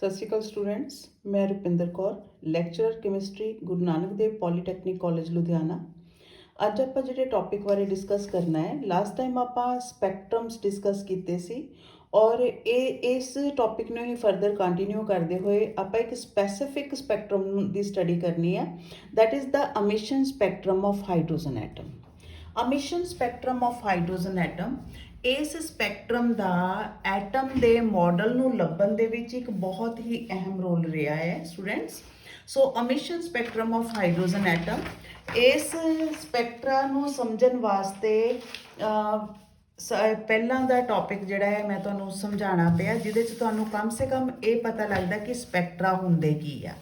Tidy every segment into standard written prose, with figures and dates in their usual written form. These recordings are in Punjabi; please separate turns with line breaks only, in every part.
ਸਤਿ ਸ਼੍ਰੀ ਅਕਾਲ ਸਟੂਡੈਂਟਸ, ਮੈਂ Rupinder Kaur, lecturer chemistry, Guru Nanak Dev polytechnic college Ludhiana. ਅੱਜ ਆਪਾਂ ਜਿਹੜੇ ਟੌਪਿਕ ਬਾਰੇ ਡਿਸਕਸ ਕਰਨਾ ਹੈ, ਲਾਸਟ ਟਾਈਮ ਆਪਾਂ ਸਪੈਕਟਰਮਸ ਡਿਸਕਸ ਕੀਤੇ ਸੀ ਔਰ ਇਸ ਟੌਪਿਕ ਨੂੰ ਹੀ ਫਰਦਰ ਕੰਟੀਨਿਊ ਕਰਦੇ ਹੋਏ ਆਪਾਂ ਇੱਕ ਸਪੈਸੀਫਿਕ ਸਪੈਕਟਰਮ ਦੀ ਸਟੱਡੀ ਕਰਨੀ ਹੈ, that is the emission spectrum of hydrogen atom. Emission spectrum of hydrogen atom ਇਸ ਸਪੈਕਟਰਮ ਦਾ ਐਟਮ ਦੇ ਮਾਡਲ ਨੂੰ ਲੱਭਣ ਦੇ ਵਿੱਚ ਇੱਕ ਬਹੁਤ ਹੀ ਅਹਿਮ ਰੋਲ ਰਿਹਾ ਹੈ students. So emission spectrum of hydrogen atom, ਇਸ ਸਪੈਕਟਰਾ ਨੂੰ ਸਮਝਣ ਵਾਸਤੇ ਪਹਿਲਾਂ ਦਾ ਟੌਪਿਕ ਜਿਹੜਾ ਹੈ ਮੈਂ ਤੁਹਾਨੂੰ ਸਮਝਾਉਣਾ ਪਿਆ, ਜਿਹਦੇ 'ਚ ਤੁਹਾਨੂੰ ਕਮ ਸੇ ਕਮ ਇਹ ਪਤਾ ਲੱਗਦਾ ਕਿ ਸਪੈਕਟਰਾ ਹੁੰਦੇ ਕੀ ਆ।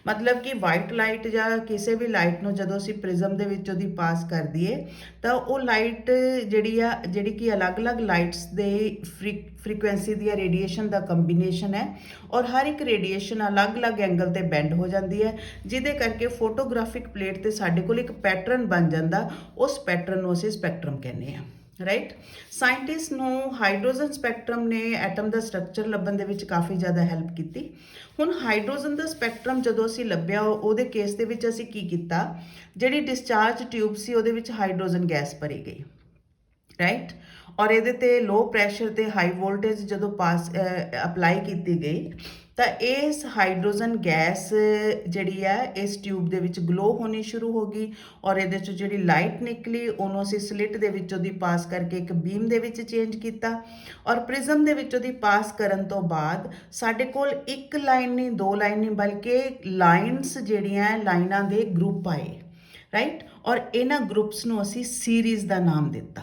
ਮਤਲਬ ਕਿ ਵਾਈਟ ਲਾਈਟ ਜਾਂ ਕਿਸੇ ਵੀ ਲਾਈਟ ਨੂੰ ਜਦੋਂ ਅਸੀਂ ਪ੍ਰਿਜ਼ਮ ਦੇ ਵਿੱਚ ਉਹਦੀ ਪਾਸ ਕਰ ਦਈਏ ਤਾਂ ਉਹ ਲਾਈਟ ਜਿਹੜੀ ਕਿ ਅਲੱਗ-ਅਲੱਗ ਲਾਈਟਸ ਦੇ ਫ੍ਰੀਕੁਐਂਸੀ ਦੀ ਰੇਡੀਏਸ਼ਨ ਦਾ ਕੰਬੀਨੇਸ਼ਨ ਹੈ ਔਰ ਹਰ ਇੱਕ ਰੇਡੀਏਸ਼ਨ ਅਲੱਗ-ਅਲੱਗ ਐਂਗਲ ਤੇ ਬੈਂਡ ਹੋ ਜਾਂਦੀ ਹੈ, ਜਿਹਦੇ ਕਰਕੇ ਫੋਟੋਗ੍ਰਾਫਿਕ ਪਲੇਟ ਤੇ ਸਾਡੇ ਕੋਲ ਇੱਕ ਪੈਟਰਨ ਬਣ ਜਾਂਦਾ। ਉਸ ਪੈਟਰਨ ਨੂੰ ਅਸੀਂ ਸਪੈਕਟਰਮ ਕਹਿੰਦੇ ਹਾਂ, ਰਾਈਟ। ਸਾਇੰਟਿਸਟ ਨੂੰ ਹਾਈਡਰੋਜਨ ਸਪੈਕਟਰਮ ਨੇ ਐਟਮ ਦਾ ਸਟਰਕਚਰ ਲੱਭਣ ਦੇ ਵਿੱਚ ਕਾਫੀ ਜ਼ਿਆਦਾ ਹੈਲਪ ਕੀਤੀ। ਹੁਣ ਹਾਈਡਰੋਜਨ ਦਾ ਸਪੈਕਟਰਮ ਜਦੋਂ ਅਸੀਂ ਲੱਭਿਆ, ਉਹਦੇ ਕੇਸ ਦੇ ਵਿੱਚ ਅਸੀਂ ਕੀ ਕੀਤਾ, ਜਿਹੜੀ ਡਿਸਚਾਰਜ ਟਿਊਬ ਸੀ ਉਹਦੇ ਵਿੱਚ ਹਾਈਡਰੋਜਨ ਗੈਸ ਭਰੀ ਗਈ, ਰਾਈਟ। ਔਰ ਇਹਦੇ ਤੇ ਲੋ ਪ੍ਰੈਸ਼ਰ ਤੇ ਹਾਈ ਵੋਲਟੇਜ ਜਦੋਂ ਅਪਲਾਈ ਕੀਤੀ ਗਈ ਤਾਂ ਇਸ ਹਾਈਡਰੋਜਨ ਗੈਸ ਜਿਹੜੀ ਹੈ ਇਸ ਟਿਊਬ ਦੇ ਵਿੱਚ ਗਲੋ ਹੋਣੀ ਸ਼ੁਰੂ ਹੋ ਗਈ ਔਰ ਇਹਦੇ 'ਚੋਂ ਜਿਹੜੀ ਲਾਈਟ ਨਿਕਲੀ ਉਹਨੂੰ ਅਸੀਂ ਸਲਿਟ ਦੇ ਵਿੱਚ ਉਹਦੀ ਪਾਸ ਕਰਕੇ ਇੱਕ ਬੀਮ ਦੇ ਵਿੱਚ ਚੇਂਜ ਕੀਤਾ ਔਰ ਪ੍ਰਿਜ਼ਮ ਦੇ ਵਿੱਚ ਉਹਦੀ ਪਾਸ ਕਰਨ ਤੋਂ ਬਾਅਦ ਸਾਡੇ ਕੋਲ ਇੱਕ ਲਾਈਨ ਨਹੀਂ, ਦੋ ਲਾਈਨ ਨਹੀਂ, ਬਲਕਿ ਲਾਈਨਸ ਜਿਹੜੀਆਂ ਲਾਈਨਾਂ ਦੇ ਗਰੁੱਪ ਆਏ, ਰਾਈਟ। ਔਰ ਇਹਨਾਂ ਗਰੁੱਪਸ ਨੂੰ ਅਸੀਂ ਸੀਰੀਜ਼ ਦਾ ਨਾਮ ਦਿੱਤਾ।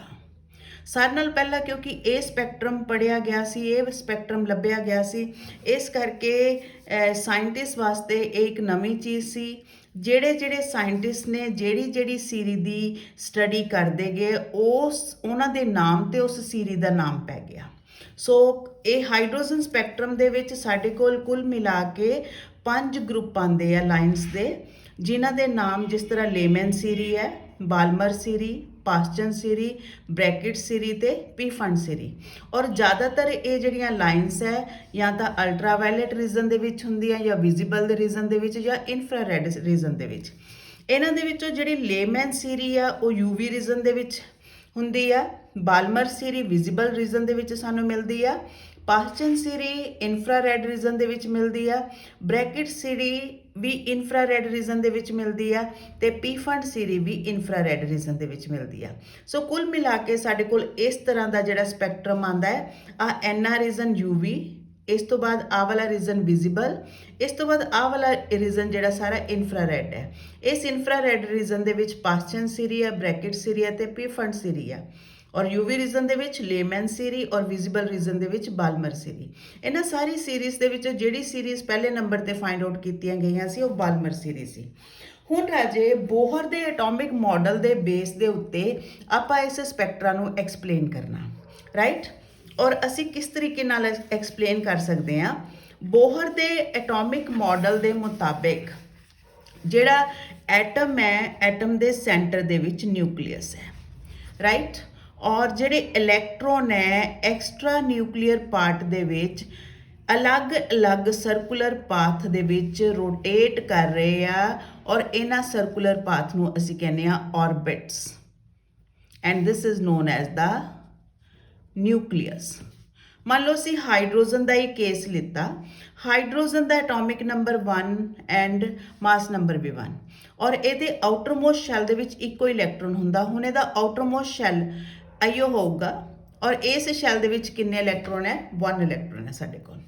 ਸਾਰਿਆਂ ਨਾਲ ਪਹਿਲਾਂ ਕਿਉਂਕਿ ਇਹ ਸਪੈਕਟਰਮ ਪੜ੍ਹਿਆ ਗਿਆ ਸੀ, ਇਹ ਸਪੈਕਟਰਮ ਲੱਭਿਆ ਗਿਆ ਸੀ, ਇਸ ਕਰਕੇ ਸਾਇੰਟਿਸਟ ਵਾਸਤੇ ਇਹ ਇੱਕ ਨਵੀਂ ਚੀਜ਼ ਸੀ। ਜਿਹੜੇ ਸਾਇੰਟਿਸਟ ਨੇ ਜਿਹੜੀ ਸੀਰੀ ਦੀ ਸਟੱਡੀ ਕਰਦੇ ਗਏ ਉਹਨਾਂ ਦੇ ਨਾਮ ਤੇ ਉਸ ਸੀਰੀ ਦਾ ਨਾਮ ਪੈ ਗਿਆ। ਸੋ ਇਹ ਹਾਈਡਰੋਜਨ ਸਪੈਕਟਰਮ ਦੇ ਵਿੱਚ ਸਾਡੇ ਕੋਲ ਕੁੱਲ ਮਿਲਾ ਕੇ 5 ਗਰੁੱਪ ਆਉਂਦੇ ਆ ਲਾਈਨਸ ਦੇ, ਜਿਨ੍ਹਾਂ ਦੇ ਨਾਮ ਜਿਸ ਤਰ੍ਹਾਂ ਲੇਮਨ ਸੀਰੀ ਹੈ, ਬਾਲਮਰ ਸੀਰੀ, ਪਾਸਚਨ ਸੀਰੀ, ਬ੍ਰੈਕਿਟ ਸੀਰੀ ਤੇ ਪੀਫੰਡ ਸੀਰੀ। ਔਰ ਜ਼ਿਆਦਾਤਰ ਇਹ ਜਿਹੜੀਆਂ ਲਾਈਨਸ ਹੈ ਜਾਂ ਤਾਂ ਅਲਟਰਾਵਾਇਲਟ ਰੀਜਨ ਦੇ ਵਿੱਚ ਹੁੰਦੀਆਂ ਜਾਂ ਵਿਜ਼ੀਬਲ ਦੇ ਰੀਜਨ ਦੇ ਵਿੱਚ ਜਾਂ ਇਨਫਰਾਰੈਡ ਰੀਜਨ ਦੇ ਵਿੱਚ। ਇਹਨਾਂ ਦੇ ਵਿੱਚੋਂ ਜਿਹੜੀ ਲੇਮਨ ਸੀਰੀ ਆ ਉਹ ਯੂਵੀ ਰੀਜਨ ਦੇ ਵਿੱਚ ਹੁੰਦੀ ਆ, ਬਾਲਮਰ ਸੀਰੀ ਵਿਜ਼ੀਬਲ ਰੀਜਨ ਦੇ ਵਿੱਚ ਸਾਨੂੰ ਮਿਲਦੀ ਆ, ਪਾਸਚਨ ਸੀਰੀ ਇਨਫਰਾਰੈਡ ਰੀਜਨ ਦੇ ਵਿੱਚ ਮਿਲਦੀ ਆ, ਬ੍ਰੈਕਿਟ ਸੀਰੀ ਵੀ ਇਨਫਰਾਰੈਡ ਰੀਜਨ ਦੇ ਵਿੱਚ ਮਿਲਦੀ ਆ ਤੇ ਪੀਫੰਡ ਸੀਰੀ ਵੀ ਇਨਫਰਾਰੈਡ ਰੀਜਨ ਦੇ ਵਿੱਚ ਮਿਲਦੀ ਆ। ਸੋ ਕੁੱਲ ਮਿਲਾ ਕੇ ਸਾਡੇ ਕੋਲ ਇਸ ਤਰ੍ਹਾਂ ਦਾ ਜਿਹੜਾ ਸਪੈਕਟਰਮ ਆਉਂਦਾ ਹੈ, ਆ ਐਨਾ ਰੀਜਨ ਯੂਵੀ, ਇਸ ਤੋਂ ਬਾਅਦ ਆਹ ਵਾਲਾ ਰੀਜਨ ਵਿਜ਼ੀਬਲ, ਇਸ ਤੋਂ ਬਾਅਦ ਆਹ ਵਾਲਾ ਰੀਜਨ ਜਿਹੜਾ ਸਾਰਾ ਇਨਫਰਾਰੈਡ ਹੈ। ਇਸ ਇਨਫਰਾਰੈਡ ਰੀਜਨ ਦੇ ਵਿੱਚ ਪਾਸਚਨ ਸੀਰੀ ਆ, ਬ੍ਰੈਕਿਟ ਸੀਰੀ ਆ ਤੇ ਪੀਫੰਡ ਸੀਰੀ ਆ ਔਰ ਯੂਵੀ ਰੀਜਨ ਦੇ ਵਿੱਚ ਲੇਮਨ ਸੀਰੀ ਔਰ ਵਿਜ਼ੀਬਲ ਰੀਜਨ ਦੇ ਵਿੱਚ ਬਾਲਮਰ ਸੀਰੀ। ਇਹਨਾਂ ਸਾਰੀ ਸੀਰੀਜ਼ ਦੇ ਵਿੱਚੋਂ ਜਿਹੜੀ ਸੀਰੀਜ਼ ਪਹਿਲੇ ਨੰਬਰ ਤੇ ਫਾਈਂਡ ਆਊਟ ਕੀਤੀਆਂ ਗਈਆਂ ਸੀ ਉਹ ਬਾਲਮਰ ਸੀਰੀ ਸੀ। ਹੁਣ ਰਾਜੇ ਬੋਹਰ ਦੇ ਐਟੋਮਿਕ ਮਾਡਲ ਦੇ ਬੇਸ ਦੇ ਉੱਤੇ ਆਪਾਂ ਇਸ ਸਪੈਕਟਰਾ ਨੂੰ ਐਕਸਪਲੇਨ ਕਰਨਾ, ਰਾਈਟ। ਔਰ ਅਸੀਂ ਕਿਸ ਤਰੀਕੇ ਨਾਲ ਐਕਸਪਲੇਨ ਕਰ ਸਕਦੇ ਹਾਂ, ਬੋਹਰ ਦੇ ਐਟੋਮਿਕ ਮਾਡਲ ਦੇ ਮੁਤਾਬਿਕ ਜਿਹੜਾ ਐਟਮ ਹੈ, ਐਟਮ ਦੇ ਸੈਂਟਰ ਦੇ ਵਿੱਚ ਨਿਊਕਲੀਅਸ ਹੈ, ਰਾਈਟ। ਔਰ ਜਿਹੜੇ ਇਲੈਕਟ੍ਰੋਨ ਹੈ ਐਕਸਟਰਾ ਨਿਊਕਲੀਅਰ ਪਾਰਟ ਦੇ ਵਿੱਚ ਅਲੱਗ-ਅਲੱਗ ਸਰਕੂਲਰ ਪਾਥ ਦੇ ਵਿੱਚ ਰੋਟੇਟ ਕਰ ਰਹੇ ਆ ਔਰ ਇਹਨਾਂ ਸਰਕੂਲਰ ਪਾਥ ਨੂੰ ਅਸੀਂ ਕਹਿੰਦੇ ਆ orbits and this is known as the nucleus. ਮੰਨ ਲਓ ਅਸੀਂ ਹਾਈਡਰੋਜਨ ਦਾ ਹੀ ਕੇਸ ਲਿੱਤਾ, ਹਾਈਡਰੋਜਨ ਦਾ atomic number 1 and mass number ਵੀ 1 ਔਰ ਇਹਦੇ ਆਊਟਰਮੋਸਟ ਸ਼ੈਲ ਦੇ ਵਿੱਚ ਇੱਕੋ ਇਲੈਕਟ੍ਰੋਨ ਹੁੰਦਾ। ਹੁਣ ਇਹਦਾ ਆਊਟਰਮੋਸਟ ਸ਼ੈਲ ਆਈਓ ਹੋਊਗਾ ਔਰ ਇਸ ਸ਼ੈਲ ਦੇ ਵਿੱਚ ਕਿੰਨੇ ਇਲੈਕਟ੍ਰੋਨ ਹੈ, 1 ਇਲੈਕਟ੍ਰੋਨ ਹੈ ਸਾਡੇ ਕੋਲ,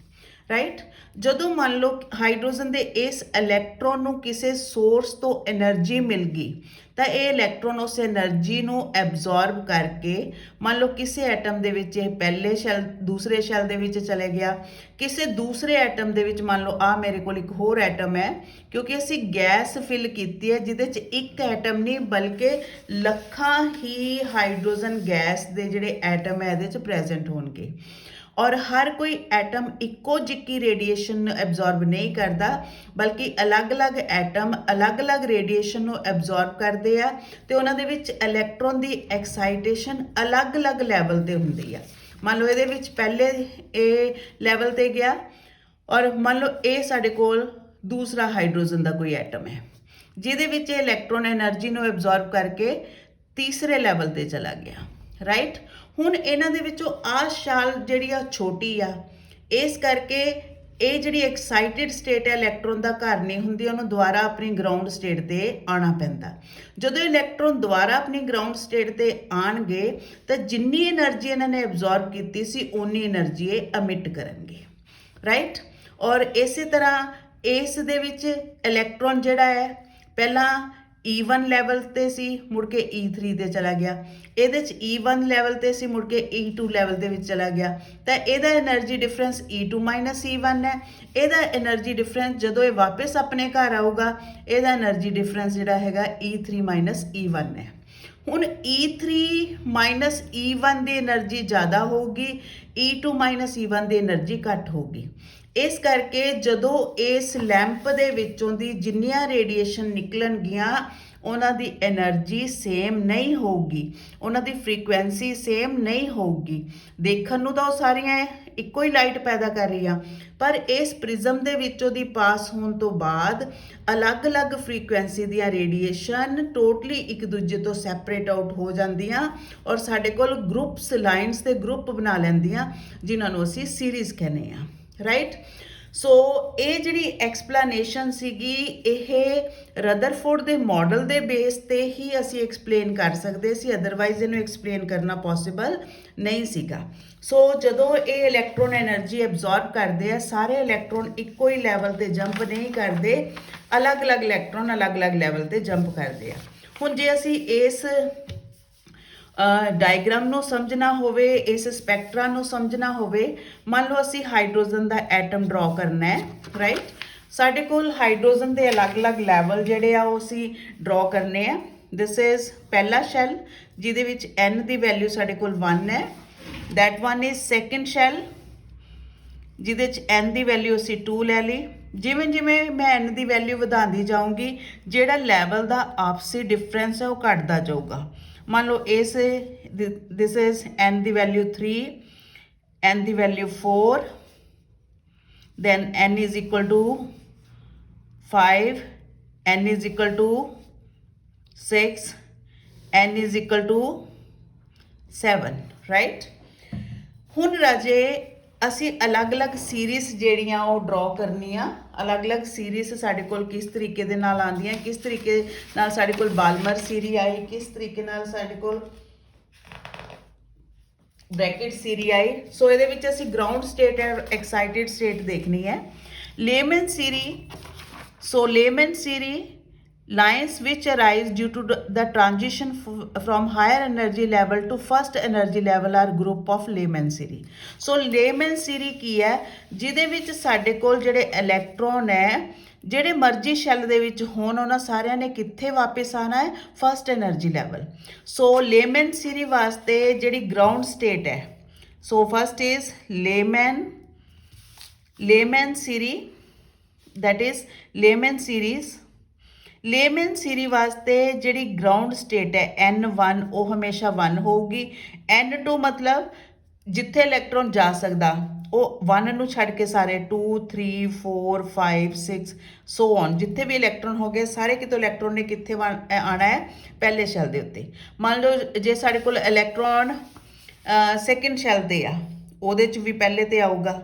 ਰਾਈਟ। ਜਦੋਂ ਮੰਨ ਲਓ ਹਾਈਡਰੋਜਨ ਦੇ ਇਸ ਇਲੈਕਟ੍ਰੋਨ ਨੂੰ ਕਿਸੇ ਸੋਰਸ ਤੋਂ એનર્ਜੀ ਮਿਲ ਗਈ ਤਾਂ ਇਹ ਇਲੈਕਟ੍ਰੋਨ ਉਸ એનર્ਜੀ ਨੂੰ ਐਬਜ਼ੌਰਬ ਕਰਕੇ ਮੰਨ ਲਓ ਕਿਸੇ ਐਟਮ ਦੇ ਵਿੱਚ ਇਹ ਪਹਿਲੇ ਸ਼ੈਲ ਦੂਸਰੇ ਸ਼ੈਲ ਦੇ ਵਿੱਚ ਚਲੇ ਗਿਆ, ਕਿਸੇ ਦੂਸਰੇ ਐਟਮ ਦੇ ਵਿੱਚ ਮੰਨ ਲਓ ਆ ਮੇਰੇ ਕੋਲ ਇੱਕ ਹੋਰ ਐਟਮ ਹੈ, ਕਿਉਂਕਿ ਅਸੀਂ ਗੈਸ ਫਿਲ ਕੀਤੀ ਹੈ ਜਿਹਦੇ 'ਚ ਇੱਕ ਐਟਮ ਨਹੀਂ ਬਲਕਿ ਲੱਖਾਂ ਹੀ ਹਾਈਡਰੋਜਨ ਗੈਸ ਦੇ ਜਿਹੜੇ ਐਟਮ ਹੈ ਇਹਦੇ 'ਚ ਪ੍ਰੈਜ਼ੈਂਟ ਹੋਣਗੇ ਔਰ ਹਰ ਕੋਈ ਐਟਮ ਇੱਕੋ ਜਿਹੀ ਰੇਡੀਏਸ਼ਨ ਐਬਜ਼ੌਰਬ ਨਹੀਂ ਕਰਦਾ, ਬਲਕਿ ਅਲੱਗ-ਅਲੱਗ ਐਟਮ ਅਲੱਗ-ਅਲੱਗ ਰੇਡੀਏਸ਼ਨ ਨੂੰ ਐਬਜ਼ੌਰਬ ਕਰਦੇ ਆ ਤੇ ਉਹਨਾਂ ਦੇ ਵਿੱਚ ਇਲੈਕਟ੍ਰੋਨ ਦੀ ਐਕਸਾਈਟੇਸ਼ਨ ਅਲੱਗ-ਅਲੱਗ ਲੈਵਲ ਤੇ ਹੁੰਦੀ ਆ। ਮੰਨ ਲਓ ਇਹਦੇ ਵਿੱਚ ਪਹਿਲੇ ਇਹ ਲੈਵਲ ਤੇ ਗਿਆ ਔਰ ਮੰਨ ਲਓ ਇਹ ਸਾਡੇ ਕੋਲ ਦੂਸਰਾ ਹਾਈਡਰੋਜਨ ਦਾ ਕੋਈ ਐਟਮ ਹੈ ਜਿਹਦੇ ਵਿੱਚ ਇਹ ਇਲੈਕਟ੍ਰੋਨ એનર્ਜੀ ਨੂੰ ਐਬਜ਼ੌਰਬ ਕਰਕੇ ਤੀਸਰੇ ਲੈਵਲ ਤੇ ਚਲਾ ਗਿਆ, ਰਾਈਟ। ਹੁਣ ਇਹਨਾਂ ਦੇ ਵਿੱਚੋਂ ਆਹ ਸ਼ਾਲ ਜਿਹੜੀ ਆ ਛੋਟੀ ਆ, ਇਸ ਕਰਕੇ ਇਹ ਜਿਹੜੀ ਐਕਸਾਈਟਿਡ ਸਟੇਟ ਹੈ ਇਲੈਕਟ੍ਰੋਨ ਦਾ ਘਰ ਨਹੀਂ ਹੁੰਦੀ, ਉਹਨੂੰ ਦੁਬਾਰਾ ਆਪਣੀ ਗਰਾਊਂਡ ਸਟੇਟ ਤੇ ਆਉਣਾ ਪੈਂਦਾ। ਜਦੋਂ ਇਲੈਕਟ੍ਰੋਨ ਦੁਬਾਰਾ ਆਪਣੀ ਗਰਾਊਂਡ ਸਟੇਟ ਤੇ ਆਣਗੇ ਤਾਂ ਜਿੰਨੀ એનર્ਜੀ ਇਹਨਾਂ ਨੇ ਐਬਜ਼ੌਰਬ ਕੀਤੀ ਸੀ ਓਨੀ એનર્ਜੀ ਇਹ ਅਮਿਟ ਕਰਨਗੇ, ਰਾਈਟ। ਔਰ ਇਸੇ ਤਰ੍ਹਾਂ ਇਸ ਦੇ ਵਿੱਚ ਇਲੈਕਟ੍ਰੋਨ ਜਿਹੜਾ ਹੈ ਪਹਿਲਾਂ E1 ਲੈਵਲ ਤੇ ਸੀ, ਮੁੜ ਕੇ E3 ਤੇ ਚਲਾ ਗਿਆ। ਇਹਦੇ ਚ E1 ਲੈਵਲ ਤੇ ਸੀ, ਮੁੜ ਕੇ E2 ਲੈਵਲ ਦੇ ਵਿੱਚ ਚਲਾ ਗਿਆ। ਤਾਂ ਇਹਦਾ energy difference E2 minus E1 ਹੈ। ਇਹਦਾ એનર્ਜੀ ਡਿਫਰੈਂਸ ਜਦੋਂ ਇਹ ਵਾਪਸ ਆਪਣੇ ਘਰ ਆਊਗਾ, ਇਹਦਾ એનર્ਜੀ ਡਿਫਰੈਂਸ ਜਿਹੜਾ ਹੈਗਾ E3 ਮਾਈਨਸ E1 ਹੈ। ਹੁਣ E3 ਮਾਈਨਸ E1 ਦੀ એનર્ਜੀ ਜ਼ਿਆਦਾ ਹੋਊਗੀ, E2 ਮਾਈਨਸ E1 ਦੀ એનર્ਜੀ ਘੱਟ ਹੋਊਗੀ। ਇਸ ਕਰਕੇ ਜਦੋਂ ਇਸ ਲੈਂਪ ਦੇ ਵਿੱਚੋਂ ਦੀ ਜਿੰਨੀਆਂ ਰੇਡੀਏਸ਼ਨ ਨਿਕਲਣਗੀਆਂ ਉਹਨਾਂ ਦੀ એનર્ਜੀ ਸੇਮ ਨਹੀਂ ਹੋਊਗੀ, ਉਹਨਾਂ ਦੀ ਫ੍ਰੀਕੁਐਂਸੀ ਸੇਮ ਨਹੀਂ ਹੋਊਗੀ। ਦੇਖਣ ਨੂੰ ਤਾਂ ਉਹ ਸਾਰੀਆਂ ਇੱਕੋ ਹੀ ਲਾਈਟ ਪੈਦਾ ਕਰ ਰਹੀਆਂ, ਪਰ ਇਸ ਪ੍ਰਿਜ਼ਮ ਦੇ ਵਿੱਚੋਂ ਦੀ ਪਾਸ ਹੋਣ ਤੋਂ ਬਾਅਦ ਅਲੱਗ-ਅਲੱਗ ਫ੍ਰੀਕੁਐਂਸੀ ਦੀਆਂ ਰੇਡੀਏਸ਼ਨ ਟੋਟਲੀ ਇੱਕ ਦੂਜੇ ਤੋਂ ਸੈਪਰੇਟ ਆਊਟ ਹੋ ਜਾਂਦੀਆਂ ਔਰ ਸਾਡੇ ਕੋਲ ਗਰੁੱਪਸ, ਲਾਈਨਸ ਦੇ ਗਰੁੱਪ ਬਣਾ ਲੈਂਦੀਆਂ ਜਿਨ੍ਹਾਂ ਨੂੰ ਅਸੀਂ ਸੀਰੀਜ਼ ਕਹਿੰਦੇ ਆ, ਰਾਈਟ। ਸੋ ਇਹ ਜਿਹੜੀ ਐਕਸਪਲੇਨੇਸ਼ਨ ਸੀਗੀ ਇਹ ਰਦਰਫੋਰਡ ਦੇ ਮਾਡਲ ਦੇ ਬੇਸ ਤੇ ਹੀ ਅਸੀਂ ਐਕਸਪਲੇਨ ਕਰ ਸਕਦੇ ਸੀ, ਅਦਰਵਾਈਜ਼ ਇਹਨੂੰ ਐਕਸਪਲੇਨ ਕਰਨਾ ਪੋਸੀਬਲ ਨਹੀਂ ਸੀਗਾ। ਸੋ ਜਦੋਂ ਇਹ ਇਲੈਕਟ੍ਰੋਨ એનર્ਜੀ ਐਬਜ਼ੌਰਬ ਕਰਦੇ ਆ, ਸਾਰੇ ਇਲੈਕਟ੍ਰੋਨ ਇੱਕੋ ਹੀ ਲੈਵਲ ਤੇ ਜੰਪ ਨਹੀਂ ਕਰਦੇ, ਅਲੱਗ-ਅਲੱਗ ਇਲੈਕਟ੍ਰੋਨ ਅਲੱਗ-ਅਲੱਗ ਲੈਵਲ ਤੇ ਜੰਪ ਕਰਦੇ ਆ। ਹੁਣ ਜੇ ਅਸੀਂ ਇਸ ਡਾਇਗਰਾਮ ਨੂੰ ਸਮਝਣਾ ਹੋਵੇ, ਇਸ ਸਪੈਕਟਰਾ ਨੂੰ ਸਮਝਣਾ ਹੋਵੇ, ਮੰਨ ਲਓ ਅਸੀਂ ਹਾਈਡਰੋਜਨ ਦਾ ਐਟਮ ਡਰਾ ਕਰਨਾ ਹੈ, ਰਾਈਟ। ਸਾਡੇ ਕੋਲ ਹਾਈਡਰੋਜਨ ਦੇ ਅਲੱਗ-ਅਲੱਗ ਲੈਵਲ ਜਿਹੜੇ ਆ ਉਹ ਅਸੀਂ ਡਰਾ ਕਰਨੇ ਆ। ਦਿਸ ਇਜ਼ ਪਹਿਲਾ ਸ਼ੈਲ ਜਿਹਦੇ ਵਿੱਚ n ਦੀ ਵੈਲਿਊ ਸਾਡੇ ਕੋਲ 1 ਹੈ। That one is second shell ਜਿਹਦੇ 'ਚ n ਦੀ ਵੈਲਿਊ ਅਸੀਂ 2 ਲੈ ਲਈ। ਜਿਵੇਂ ਜਿਵੇਂ ਮੈਂ n ਦੀ ਵੈਲਿਊ ਵਧਾਉਂਦੀ ਜਾਊਂਗੀ ਜਿਹੜਾ ਲੈਵਲ ਦਾ ਆਪਸੀ ਡਿਫਰੈਂਸ ਹੈ ਉਹ ਘਟਦਾ ਜਾਊਗਾ। ਮੰਨ ਲਓ ਇਸ this is n the value 3, n the value 4, then n is equal to 5, n is equal to 6, n is equal to 7, right। ਹੁਣ ਰਾਜੇ ਅਸੀਂ ਅਲੱਗ-ਅਲੱਗ ਸੀਰੀਜ਼ ਜਿਹੜੀਆਂ ਉਹ ਡਰਾ ਕਰਨੀਆਂ। ਅਲੱਗ-ਅਲੱਗ ਸੀਰੀਜ਼ ਸਾਡੇ ਕੋਲ ਕਿਸ ਤਰੀਕੇ ਦੇ ਨਾਲ ਆਉਂਦੀਆਂ, ਕਿਸ ਤਰੀਕੇ ਨਾਲ ਸਾਡੇ ਕੋਲ ਬਾਲਮਰ ਸੀਰੀ ਆਈ, ਕਿਸ ਤਰੀਕੇ ਨਾਲ ਸਾਡੇ ਕੋਲ ਬ੍ਰੈਕਟ ਸੀਰੀ ਆਈ। ਸੋ ਇਹਦੇ ਵਿੱਚ ਅਸੀਂ ਗਰਾਊਂਡ ਸਟੇਟ ਹੈ, ਐਕਸਾਈਟਿਡ ਸਟੇਟ ਦੇਖਣੀ ਹੈ। Lemon Siri, so Lyman Siri lines which arise due to the transition from higher energy level to first energy level are group of Lehman series। so Lehman series ਕੀ ਹੈ, ਜਿਹਦੇ ਵਿੱਚ ਸਾਡੇ ਕੋਲ ਜਿਹੜੇ ਇਲੈਕਟ੍ਰੋਨ ਹੈ ਜਿਹੜੇ ਮਰਜ਼ੀ ਸ਼ੈਲ ਦੇ ਵਿੱਚ ਹੋਣ ਉਹਨਾਂ ਸਾਰਿਆਂ ਨੇ ਕਿੱਥੇ ਵਾਪਸ ਆਣਾ ਹੈ, first energy level. So Lyman series ਵਾਸਤੇ ਜਿਹੜੀ ਗਰਾਊਂਡ ਸਟੇਟ ਹੈ, so first is Lyman series, that is Lyman series. Lyman series ਵਾਸਤੇ ਜਿਹੜੀ ਗਰਾਊਂਡ ਸਟੇਟ ਹੈ n1 ਉਹ ਹਮੇਸ਼ਾ 1 ਹੋਊਗੀ। n2 ਮਤਲਬ ਜਿੱਥੇ ਇਲੈਕਟ੍ਰੋਨ ਜਾ ਸਕਦਾ ਉਹ 1 ਨੂੰ ਛੱਡ ਕੇ ਸਾਰੇ 2, 3, 4, 5, 6 ਸੋ ਔਨ, ਜਿੱਥੇ ਵੀ ਇਲੈਕਟ੍ਰੋਨ ਹੋ ਗਏ ਸਾਰੇ ਕਿਤੋਂ ਇਲੈਕਟ੍ਰੋਨ ਨੇ ਕਿੱਥੇ ਆਉਣਾ ਹੈ, ਪਹਿਲੇ ਸ਼ੈਲ ਦੇ ਉੱਤੇ। ਮੰਨ ਲਓ ਜੇ ਸਾਡੇ ਕੋਲ ਇਲੈਕਟ੍ਰੋਨ ਸੈਕਿੰਡ ਸ਼ੈਲ ਤੇ ਆ, ਉਹਦੇ 'ਚ ਵੀ ਪਹਿਲੇ ਤੇ ਆਊਗਾ,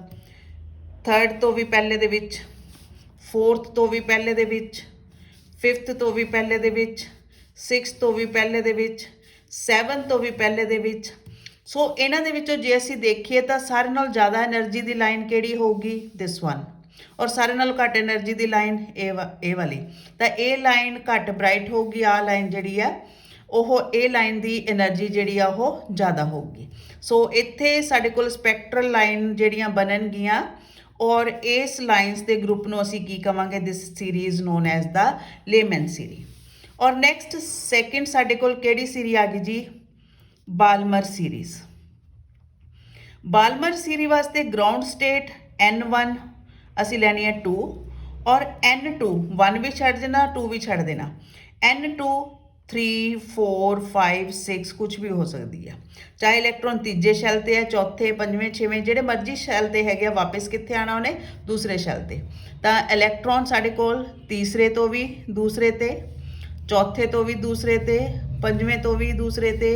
ਥਰਡ ਤੋਂ ਵੀ ਪਹਿਲੇ ਦੇ ਵਿੱਚ, ਫੋਰਥ ਤੋਂ ਵੀ ਪਹਿਲੇ ਦੇ ਵਿੱਚ, ਫਿਫਥ ਤੋਂ ਵੀ ਪਹਿਲੇ ਦੇ ਵਿੱਚ, ਸਿਕਸ ਤੋਂ ਵੀ ਪਹਿਲੇ ਦੇ ਵਿੱਚ, 7 ਤੋਂ ਵੀ ਪਹਿਲੇ ਦੇ ਵਿੱਚ। ਸੋ ਇਹਨਾਂ ਦੇ ਵਿੱਚੋਂ ਜੇ ਅਸੀਂ ਦੇਖੀਏ ਤਾਂ ਸਾਰੇ ਨਾਲੋਂ ਜ਼ਿਆਦਾ એનર્ਜੀ ਦੀ ਲਾਈਨ ਕਿਹੜੀ ਹੋਊਗੀ, ਦਿਸ ਵਨ, ਔਰ ਸਾਰੇ ਨਾਲੋਂ ਘੱਟ એનર્ਜੀ ਦੀ ਲਾਈਨ ਇਹ ਵਾਲੀ। ਤਾਂ ਇਹ ਲਾਈਨ ਘੱਟ ਬ੍ਰਾਈਟ ਹੋਊਗੀ, ਆਹ ਲਾਈਨ ਜਿਹੜੀ ਆ ਉਹ ਇਹ ਲਾਈਨ ਦੀ એનર્ਜੀ ਜਿਹੜੀ ਆ ਉਹ ਜ਼ਿਆਦਾ ਹੋਊਗੀ। ਸੋ ਇੱਥੇ ਸਾਡੇ ਕੋਲ ਸਪੈਕਟਰਲ ਲਾਈਨ ਜਿਹੜੀਆਂ ਬਣਨਗੀਆਂ ਔਰ ਇਸ ਲਾਈਨਸ ਦੇ ਗਰੁੱਪ ਨੂੰ ਅਸੀਂ ਕੀ ਕਵਾਂਗੇ, this series known as the Lyman series. ਔਰ ਨੈਕਸਟ ਸੈਕਿੰਡ ਸਾਡੇ ਕੋਲ ਕਿਹੜੀ ਸੀਰੀ ਆ ਗਈ ਜੀ, ਬਾਲਮਰ ਸੀਰੀਜ਼। ਬਾਲਮਰ ਸੀਰੀ ਵਾਸਤੇ ਗਰਾਊਂਡ ਸਟੇਟ n1 ਅਸੀਂ ਲੈਣੀ ਹੈ 2 ਔਰ n2 1 ਵੀ ਛੱਡ ਦੇਣਾ 2 ਵੀ ਛੱਡ ਦੇਣਾ। n2 3 4 5 6 ਕੁਝ ਵੀ ਹੋ ਸਕਦੀ ਆ। ਚਾਹੇ ਇਲੈਕਟ੍ਰੋਨ ਤੀਜੇ ਸ਼ੈਲ ਤੇ ਹੈ, ਚੌਥੇ, ਪੰਜਵੇਂ, ਛੇਵੇਂ, ਜਿਹੜੇ ਮਰਜ਼ੀ ਸ਼ੈਲ ਤੇ ਹੈਗੇ ਆ, ਵਾਪਸ ਕਿੱਥੇ ਆਣਾ ਉਹਨੇ? ਦੂਸਰੇ ਸ਼ੈਲ ਤੇ। ਤਾਂ ਇਲੈਕਟ੍ਰੋਨ ਸਾਡੇ ਕੋਲ ਤੀਸਰੇ ਤੋਂ ਵੀ ਦੂਸਰੇ ਤੇ, ਚੌਥੇ ਤੋਂ ਵੀ ਦੂਸਰੇ ਤੇ, ਪੰਜਵੇਂ ਤੋਂ ਵੀ ਦੂਸਰੇ ਤੇ,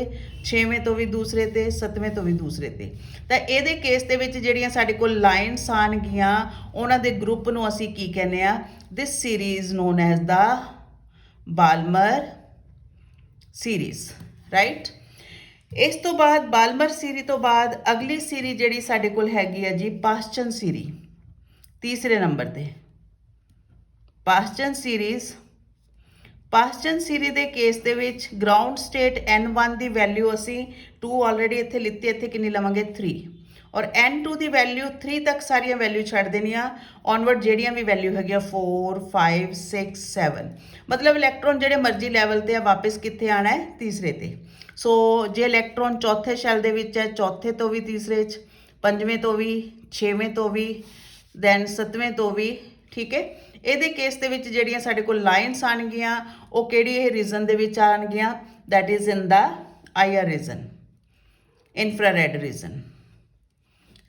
ਛੇਵੇਂ ਤੋਂ ਵੀ ਦੂਸਰੇ ਤੇ, ਸੱਤਵੇਂ ਤੋਂ ਵੀ ਦੂਸਰੇ ਤੇ। ਤਾਂ ਇਹਦੇ ਕੇਸ ਦੇ ਵਿੱਚ ਜਿਹੜੀਆਂ ਸਾਡੇ ਕੋਲ ਲਾਈਨਸ ਆਣਗੀਆਂ, ਉਹਨਾਂ ਦੇ ਗਰੁੱਪ ਨੂੰ ਅਸੀਂ ਕੀ ਕਹਿੰਦੇ ਆ? This series known as the Balmer series, right. ਇਸ ਤੋਂ ਬਾਅਦ ਬਾਲਮਰ ਸੀਰੀ ਤੋਂ ਬਾਅਦ ਅਗਲੀ ਸੀਰੀ ਜਿਹੜੀ ਸਾਡੇ ਕੋਲ ਹੈਗੀ ਆ ਜੀ, ਪਾਸਚਨ ਸੀਰੀ, ਤੀਸਰੇ ਨੰਬਰ ਤੇ। ਪਾਸਚਨ ਸੀਰੀਜ਼, ਪਾਸਚਨ ਸੀਰੀ ਦੇ ਕੇਸ ਦੇ ਵਿੱਚ ਗਰਾਊਂਡ ਸਟੇਟ N1 ਦੀ ਵੈਲਿਊ ਅਸੀਂ 2 ਆਲਰੇਡੀ ਇੱਥੇ ਲਿੱਤੀ, ਇੱਥੇ ਕਿੰਨੀ ਲਵਾਂਗੇ? 3। ਔਰ N2 ਦੀ ਵੈਲਿਊ 3 ਤੱਕ ਸਾਰੀਆਂ ਵੈਲਿਊ ਛੱਡ ਦੇਣੀਆਂ, ਔਨਵਰਡ ਜਿਹੜੀਆਂ ਵੀ ਵੈਲਿਊ ਹੈਗੀਆਂ 4 5 6 7। ਮਤਲਬ ਇਲੈਕਟ੍ਰੋਨ ਜਿਹੜੇ ਮਰਜ਼ੀ ਲੈਵਲ ਤੇ ਆ, ਵਾਪਸ ਕਿੱਥੇ ਆਣਾ ਹੈ? ਤੀਸਰੇ ਤੇ। ਸੋ ਜੇ ਇਲੈਕਟ੍ਰੋਨ ਚੌਥੇ ਸ਼ੈਲ ਦੇ ਵਿੱਚ ਹੈ, ਚੌਥੇ ਤੋਂ ਵੀ ਤੀਸਰੇ 'ਚ, ਪੰਜਵੇਂ ਤੋਂ ਵੀ, ਛੇਵੇਂ ਤੋਂ ਵੀ, ਦੈਨ ਸੱਤਵੇਂ ਤੋਂ ਵੀ, ਠੀਕ ਹੈ। ਇਹਦੇ ਕੇਸ ਦੇ ਵਿੱਚ ਜਿਹੜੀਆਂ ਸਾਡੇ ਕੋਲ ਲਾਈਨਸ ਆਣਗੀਆਂ, ਉਹ ਕਿਹੜੀ ਇਹ ਰੀਜ਼ਨ ਦੇ ਵਿੱਚ ਆਣਗੀਆਂ? That is in the IR region, infrared region,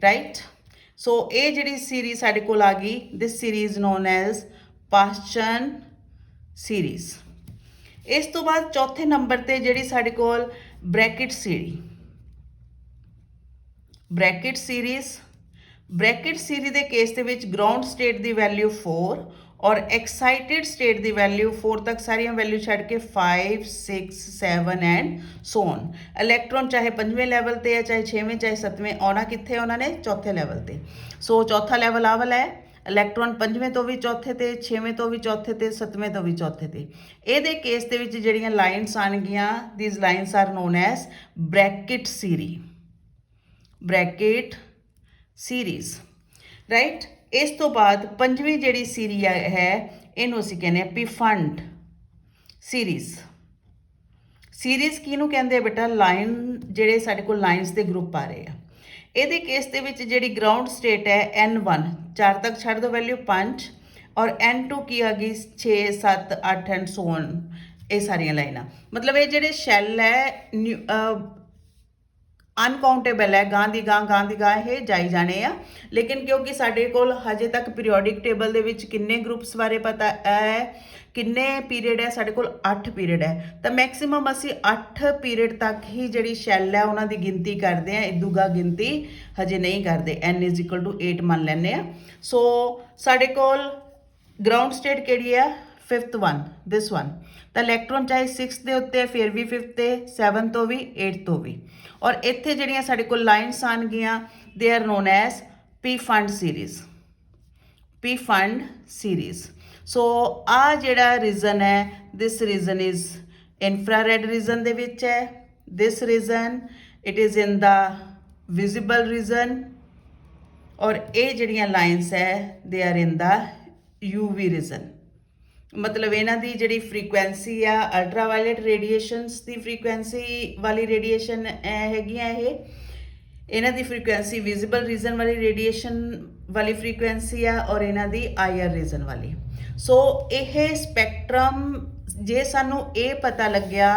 right. So ਇਹ ਜਿਹੜੀ ਸੀਰੀਜ਼ ਸਾਡੇ ਕੋਲ ਆ ਗਈ, this series known as Paschen series. ਇਸ ਤੋਂ ਬਾਅਦ ਚੌਥੇ ਨੰਬਰ ਤੇ ਜਿਹੜੀ ਸਾਡੇ ਕੋਲ Brackett series, Brackett series. Brackett series ਦੇ ਕੇਸ ਦੇ ਵਿੱਚ ਗਰਾਊਂਡ ਸਟੇਟ ਦੀ ਵੈਲਿਊ 4 ਔਰ ਐਕਸਾਈਟਿਡ ਸਟੇਟ ਦੀ ਵੈਲਿਊ 4 ਤੱਕ ਸਾਰੀਆਂ ਵੈਲਿਊ ਛੱਡ ਕੇ 5 6 7 ਐਂਡ ਸੋ ਔਨ। ਇਲੈਕਟ੍ਰੋਨ ਚਾਹੇ ਪੰਜਵੇਂ ਲੈਵਲ ਤੇ ਹੈ, ਚਾਹੇ ਛੇਵੇਂ, ਚਾਹੇ ਸੱਤਵੇਂ, ਆਉਣਾ ਕਿੱਥੇ ਉਹਨਾਂ ਨੇ? ਚੌਥੇ ਲੈਵਲ ਤੇ। ਸੋ ਚੌਥਾ ਲੈਵਲ ਆ ਵਾਲਾ ਹੈ। ਇਲੈਕਟ੍ਰੋਨ ਪੰਜਵੇਂ ਤੋਂ ਵੀ ਚੌਥੇ ਤੇ, ਛੇਵੇਂ ਤੋਂ ਵੀ ਚੌਥੇ ਤੇ, ਸੱਤਵੇਂ ਤੋਂ ਵੀ ਚੌਥੇ ਤੇ। ਇਹਦੇ ਕੇਸ ਦੇ ਵਿੱਚ ਜਿਹੜੀਆਂ ਲਾਈਨਸ ਆਣਗੀਆਂ, these lines are known as Brackett series, Brackett series, right. ਇਸ ਤੋਂ ਬਾਅਦ ਪੰਜਵੀਂ ਜਿਹੜੀ ਸੀਰੀ ਹੈ, ਇਹਨੂੰ ਅਸੀਂ ਕਹਿੰਦੇ ਆ ਪੀਫੰਡ ਸੀਰੀਜ਼। ਸੀਰੀਜ਼ ਕਿਹਨੂੰ ਕਹਿੰਦੇ ਆ ਬੇਟਾ? ਲਾਈਨ, ਜਿਹੜੇ ਸਾਡੇ ਕੋਲ ਲਾਈਨਸ ਦੇ ਗਰੁੱਪ ਆ ਰਹੇ ਆ। ਇਹਦੇ ਕੇਸ ਦੇ ਵਿੱਚ ਜਿਹੜੀ ਗਰਾਊਂਡ ਸਟੇਟ ਹੈ N1, 4 ਤੱਕ ਛੱਡ ਦੋ ਵੈਲਿਊ 5, ਔਰ N2 ਕੀ ਆ ਗਈ? 6 7 8 ਐਂਡ ਸੋ ਔਨ। ਇਹ ਸਾਰੀਆਂ ਲਾਈਨਾਂ, ਮਤਲਬ ਇਹ ਜਿਹੜੇ ਸ਼ੈਲ ਹੈ ਅਨਕਾਊਂਟੇਬਲ ਹੈ, ਗਾਂ ਦੀ ਗਾਂ ਇਹ ਜਾਈ ਜਾਣੇ ਆ। ਲੇਕਿਨ ਕਿਉਂਕਿ ਸਾਡੇ ਕੋਲ ਹਜੇ ਤੱਕ ਪੀਰੀਓਡਿਕ ਟੇਬਲ ਦੇ ਵਿੱਚ ਕਿੰਨੇ ਗਰੁੱਪਸ ਬਾਰੇ ਪਤਾ ਹੈ, ਕਿੰਨੇ ਪੀਰੀਅਡ ਹੈ, ਸਾਡੇ ਕੋਲ 8 ਪੀਰੀਅਡ ਹੈ। ਤਾਂ ਮੈਕਸਿਮਮ ਅਸੀਂ 8 ਪੀਰੀਅਡ ਤੱਕ ਹੀ ਜਿਹੜੀ ਸ਼ੈਲ ਹੈ ਉਹਨਾਂ ਦੀ ਗਿਣਤੀ ਕਰਦੇ ਆ, ਇਦੂਗਾ ਗਿਣਤੀ ਹਜੇ ਨਹੀਂ ਕਰਦੇ। n = 8 ਮੰਨ ਲੈਂਦੇ ਆ। ਸੋ ਸਾਡੇ ਕੋਲ ਗਰਾਊਂਡ ਸਟੇਟ ਕਿਹੜੀ ਆ? 5th one, this one। ਤਾਂ ਇਲੈਕਟ੍ਰੋਨ ਚਾਹੇ 6 ਦੇ ਉੱਤੇ ਫਿਰ ਵੀ 5th ਤੇ, 7 ਤੋਂ ਵੀ, 8 ਤੋਂ ਵੀ। ਔਰ ਇੱਥੇ ਜਿਹੜੀਆਂ ਸਾਡੇ ਕੋਲ ਲਾਈਨਸ ਆਣਗੀਆਂ, they are known as Pfund series, Pfund series. So ਆ ਜਿਹੜਾ ਰੀਜ਼ਨ ਹੈ, this region is infrared region ਦੇ ਵਿੱਚ ਹੈ। This region it is in the visible region, ਔਰ ਇਹ ਜਿਹੜੀਆਂ ਲਾਈਨਸ ਹੈ, they are in the UV region. ਮਤਲਬ ਇਹਨਾਂ ਦੀ ਜਿਹੜੀ ਫ੍ਰੀਕੁਐਂਸੀ ਆ, ਅਲਟਰਾਵਾਇਲਟ ਰੇਡੀਏਸ਼ਨਸ ਦੀ ਫ੍ਰੀਕੁਐਂਸੀ ਵਾਲੀ ਰੇਡੀਏਸ਼ਨ ਹੈਗੀਆਂ ਇਹ। ਇਹਨਾਂ ਦੀ ਫ੍ਰੀਕੁਐਂਸੀ ਵਿਜ਼ੀਬਲ ਰੀਜ਼ਨ ਵਾਲੀ ਰੇਡੀਏਸ਼ਨ ਵਾਲੀ ਫ੍ਰੀਕੁਐਂਸੀ ਆ, ਔਰ ਇਹਨਾਂ ਦੀ ਆਈਆਰ ਰੀਜ਼ਨ ਵਾਲੀ। ਸੋ ਇਹ ਸਪੈਕਟਰਮ, ਜੇ ਸਾਨੂੰ ਇਹ ਪਤਾ ਲੱਗਿਆ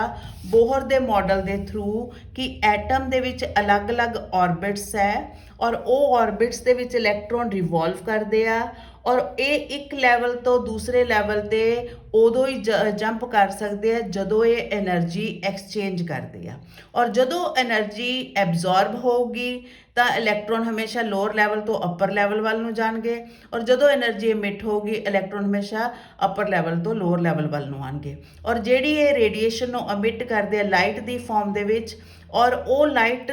ਬੋਹਰ ਦੇ ਮਾਡਲ ਦੇ ਥਰੂ ਕਿ ਐਟਮ ਦੇ ਵਿੱਚ ਅਲੱਗ-ਅਲੱਗ ਔਰਬਿਟਸ ਹੈ, ਔਰ ਉਹ ਔਰਬਿਟਸ ਦੇ ਵਿੱਚ ਇਲੈਕਟ੍ਰੋਨ ਰਿਵੋਲਵ ਕਰਦੇ ਆ, ਔਰ ਇਹ ਇੱਕ ਲੈਵਲ ਤੋਂ ਦੂਸਰੇ ਲੈਵਲ ਤੇ ਉਦੋਂ ਹੀ ਜੰਪ ਕਰ ਸਕਦੇ ਆ ਜਦੋਂ ਇਹ એનર્ਜੀ ਐਕਸਚੇਂਜ ਕਰਦੇ ਆ। ਔਰ ਜਦੋਂ એનર્ਜੀ ਐਬਜ਼ੌਰਬ ਹੋਊਗੀ ਤਾਂ ਇਲੈਕਟ੍ਰੋਨ ਹਮੇਸ਼ਾ ਲੋਅਰ ਲੈਵਲ ਤੋਂ ਅਪਰ ਲੈਵਲ ਵੱਲ ਨੂੰ ਜਾਣਗੇ, ਔਰ ਜਦੋਂ એનર્ਜੀ ਇਮਿਟ ਹੋਊਗੀ ਇਲੈਕਟ੍ਰੋਨ ਹਮੇਸ਼ਾ ਅਪਰ ਲੈਵਲ ਤੋਂ ਲੋਅਰ ਲੈਵਲ ਵੱਲ ਨੂੰ ਆਣਗੇ। ਔਰ ਜਿਹੜੀ ਇਹ ਰੇਡੀਏਸ਼ਨ ਨੂੰ ਇਮਿਟ ਕਰਦੇ ਆ ਲਾਈਟ ਦੀ ਫਾਰਮ ਦੇ ਵਿੱਚ, ਔਰ ਉਹ ਲਾਈਟ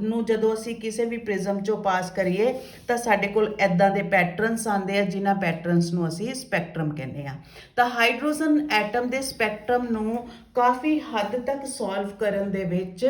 ਨੂੰ ਜਦੋਂ ਅਸੀਂ ਕਿਸੇ ਵੀ ਪ੍ਰਿਜ਼ਮ 'ਚੋਂ ਪਾਸ ਕਰੀਏ ਤਾਂ ਸਾਡੇ ਕੋਲ ਇੱਦਾਂ ਦੇ ਪੈਟਰਨਸ ਆਉਂਦੇ ਆ, ਜਿਨ੍ਹਾਂ ਪੈਟਰਨਸ ਨੂੰ ਅਸੀਂ ਸਪੈਕਟਰਮ ਕਹਿੰਦੇ ਆ। ਤਾਂ ਹਾਈਡਰੋਜਨ ਐਟਮ ਦੇ ਸਪੈਕਟਰਮ ਨੂੰ ਕਾਫੀ ਹੱਦ ਤੱਕ ਸੋਲਵ ਕਰਨ ਦੇ ਵਿੱਚ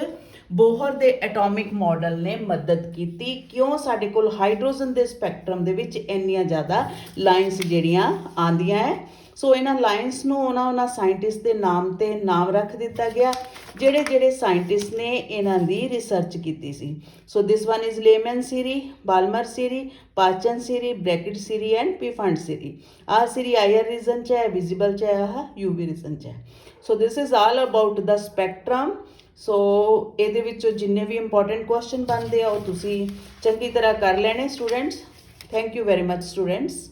ਬੋਹਰ ਦੇ ਐਟੋਮਿਕ ਮਾਡਲ ਨੇ ਮਦਦ ਕੀਤੀ। ਕਿਉਂ? ਸਾਡੇ ਕੋਲ ਹਾਈਡਰੋਜਨ ਦੇ ਸਪੈਕਟਰਮ ਦੇ ਵਿੱਚ ਇੰਨੀਆਂ ਜ਼ਿਆਦਾ ਲਾਈਨਸ ਜਿਹੜੀਆਂ ਆਉਂਦੀਆਂ ਹੈ। ਸੋ ਇਹਨਾਂ ਲਾਈਨਸ ਨੂੰ ਉਹਨਾਂ ਸਾਇੰਟਿਸਟ ਦੇ ਨਾਮ ਤੇ ਨਾਮ ਰੱਖ ਦਿੱਤਾ ਗਿਆ ਜਿਹੜੇ ਸਾਇੰਟਿਸਟ ਨੇ ਇਹਨਾਂ ਦੀ ਰਿਸਰਚ ਕੀਤੀ ਸੀ। ਸੋ ਦਿਸ ਵਨ ਇਜ਼ ਲੇਮਨ ਸੀਰੀ, ਬਾਲਮਰ ਸੀਰੀ, ਪਾਚਨ ਸੀਰੀ, ਬ੍ਰੈਕਿਟ ਸੀਰੀ ਐਂਡ ਪੀਫੰਡ ਸੀਰੀ। ਆਹ ਸੀਰੀ ਆਈਆਰ ਰੀਜਨ 'ਚ ਹੈ, ਵਿਜ਼ੀਬਲ 'ਚ ਹੈ, ਆਹ ਯੂਵੀ ਰੀਜਨ 'ਚ ਹੈ। So this is all about the spectrum. So ਇਹਦੇ ਵਿੱਚੋਂ ਜਿੰਨੇ ਵੀ ਇੰਪੋਰਟੈਂਟ ਕੁਐਸਚਨ ਬਣਦੇ ਆ ਉਹ ਤੁਸੀਂ ਚੰਗੀ ਤਰ੍ਹਾਂ ਕਰ ਲੈਣੇ students. Thank you very much students.